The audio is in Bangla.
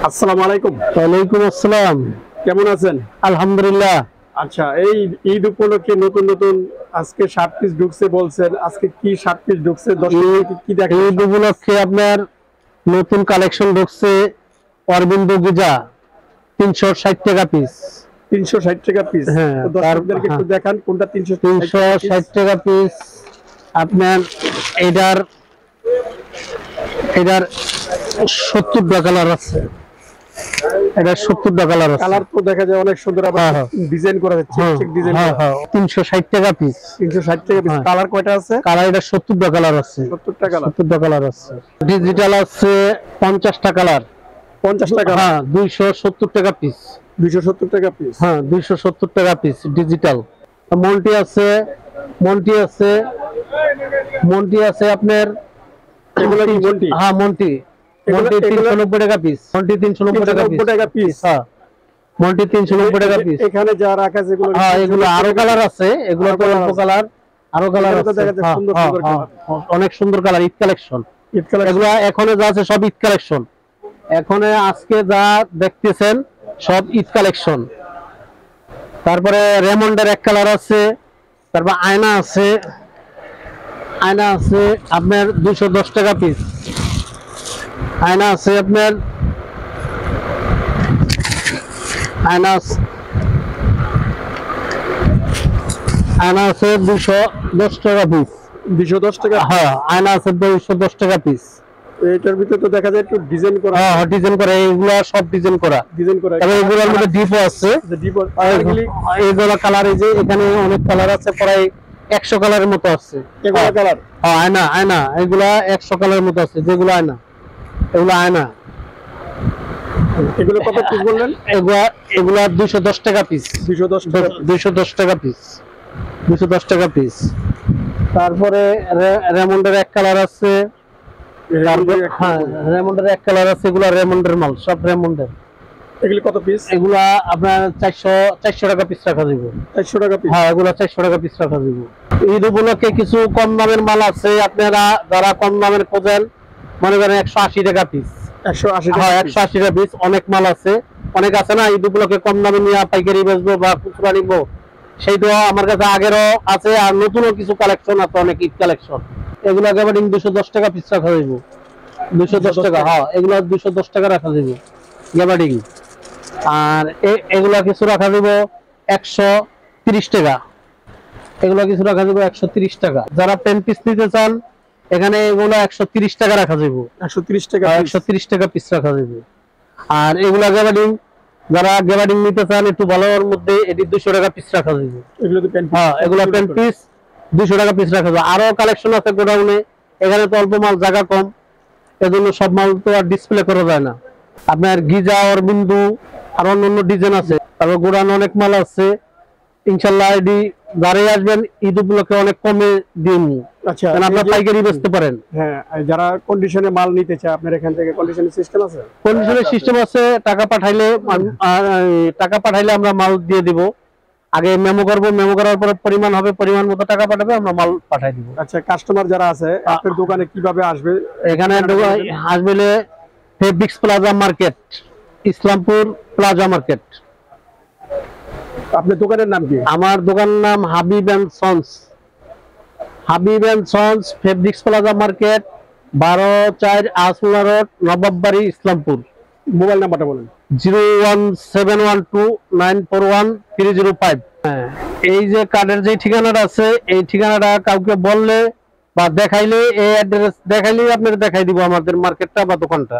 আসসালামু আলাইকুম। ওয়ালাইকুম আসসালাম। কেমন আছেন? আলহামদুলিল্লাহ। আচ্ছা, এই ঈদ উপলক্ষে নতুন নতুন আজকে শার্ট পিস ঢুকছে বলছেন, আজকে কি শার্ট পিস ঢুকছে দর্শকদেরকে কি দেখেন? ঈদ উপলক্ষে আপনার নতুন কালেকশন ঢুকছে অরবিন্দ গিজা 360 টাকা পিস। 360 টাকা পিস। হ্যাঁ, তো দর্শকদেরকে একটু দেখান কোনটা 360 টাকা পিস। আপনার এটার 70 টাকা কালার আছে। এটা 70 টাকা কালার আছে। কালার তো দেখা যায় অনেক সুন্দর, আবার ডিজাইন করা আছে, চেক ডিজাইন করা। 360 টাকা পিস। 360 টাকা পিস। কালার কয়টা আছে? কালার এটা 70 টাকা কালার আছে। 70 টাকা কালার। 70 টাকা কালার আছে। ডিজিটাল আছে 50 টাকা কালার। 50 টাকা। হ্যাঁ, 270 টাকা পিস। 270 টাকা পিস। হ্যাঁ, 270 টাকা পিস ডিজিটাল। মন্টি আছে, মন্টি আছে আপনার। এগুলো কি মন্টি? হ্যাঁ, মন্টি 390 টাকা পিস। মন্টি 390 টাকা পিস। হ্যাঁ, মন্টি 390 টাকা পিস। এখানে যা রাখা যেগুলো, হ্যাঁ, এগুলো আরো কালার আছে। এগুলো তো অল্প কালার, আরো কালার আছে। সুন্দর সুন্দর কালার, অনেক সুন্দর কালার। ঈদ কালেকশন। এগুলো এখনো যা আছে সব ঈদ কালেকশন। এখন আজকে যা দেখতেছেন সব ঈদ কালেকশন। তারপরে রেমন্ডের এক কালার আছে। তারপর আয়না আছে আপনার 210 টাকা পিস। আয়না আছে আপনার, আয়না আছে 210 টাকা পিস। 210 টাকা। হ্যাঁ, আয়না আছে 210 টাকা পিস। এটার ভিতরে তো দেখা যায় একটু ডিজাইন করা। হ্যাঁ, ডিজাইন করা। এগুলা সব ডিজাইন করা। তবে এগুলোর মধ্যে ডিপও আছে। এইগুলো কালার, এই যে এখানে অনেক কালার আছে, প্রায় 100 কালারের মতো আছে। এগুলো কালার। হ্যাঁ, আয়না এগুলা 100 কালারের মতো আছে। যেগুলো আয়না, এগুলো আয়না। এগুলো কত পিস বললেন? এগুলা 210 টাকা পিস। 210 টাকা পিস। 210 টাকা পিস। তারপরে রেমন্ডের এক কালার আছে। রেমন্ডের এক কালার আছে। এগুলা রেমন্ডের মাল, সব রেমন্ডের। এগুলো কত পিস? এগুলা আপনার 400 টাকা পিস রাখা যাবে। 400 টাকা পিস। হ্যাঁ, এগুলা 400 টাকা পিস রাখা যাবে। ঈদ উপলক্ষে কিছু কম দামের মাল আছে। আপনারা যারা কম দামের খোঁজেন, মনে করেন 180 টাকা পিস। 180 টাকা। হ্যাঁ, 180 টাকা পিস। অনেক মাল আছে, অনেক আছে না ঈদ উপলক্ষে কম দামে নিয়ে পাইকারি বেচবো বা খুচরা নিবো, সেইটা আমার কাছে আগেরও আছে। আর নতুনও কিছু কালেকশন আছে, অনেক ঈদ কালেকশন। এগুলো একেবারে 210 টাকা পিস রাখা যাবে। 210 টাকা। হ্যাঁ, এগুলো 210 টাকা রাখা যাবে গ্যাবার্ডিং। আর এগুলা কিছু রাখা যাব 130 টাকা। এগুলো কিছু রাখা যাব 130 টাকা। যারা পেন পিস নিতে চান, এখানে এগুলো 130 টাকা রাখা যাব। 130 টাকা। 130 টাকা পিস রাখা যাবে। আর এগুলা গ্যাবার্ডিং, যারা গ্যাবার্ডিং নিতে চান একটু ভালোর মধ্যে, এটি 200 টাকা পিস রাখা যাবে। এগুলো তো পেন পিস। হ্যাঁ, এগুলো পেন পিস 200 টাকা পিস রাখা যাবে। আরো কালেকশন আছে গোডাউনে। এখানে তো অল্প মাল, জায়গা কম, এজন্য সব মাল তো আর ডিসপ্লে করা যায় না। আপনার গিজা, অরবিন্দু, আর অন্যান্য ডিজাইন আছে। তারপর গোডাউনে অনেক মাল আছে। ইনশাআল্লাহ এডি যারাই আসবেন ঈদ উপলক্ষে অনেক কমে দিন। আচ্ছা, আপনারা পাইকারি বেচতে পারেন। হ্যাঁ, যারা কন্ডিশনে মাল নিতে চায়, আপনার এখান থেকে কন্ডিশনের সিস্টেম আছে? কন্ডিশনের সিস্টেম আছে। টাকা পাঠাইলে আমরা মাল দিয়ে দিব। আগে মেমো করব, মেমো করার পর পরিমাণ হবে, পরিমাণ মতো টাকা পাঠাবে, আমরা মাল পাঠাই দিব। আচ্ছা, কাস্টমার যারা আছে আপনার দোকানে কিভাবে আসবে? এখানে আসবে fabrics plaza market, Islampur plaza market. আপনার দোকানের নাম কি? আমার দোকানের নাম Habib and sons. Habib and sons, fabrics plaza market, 12/4 Asla road, Nawabbari, Islampur. Mobile নাম্বারটা বলেন। 01712941305। হ্যাঁ, এই যে কার্ডের যে ঠিকানাটা আছে, এই ঠিকানাটা কাউকে বললে বা দেখাইলে, এই অ্যাড্রেস দেখাইলেই আপনাদের দেখাই দিব আমাদের মার্কেটটা বা দোকানটা।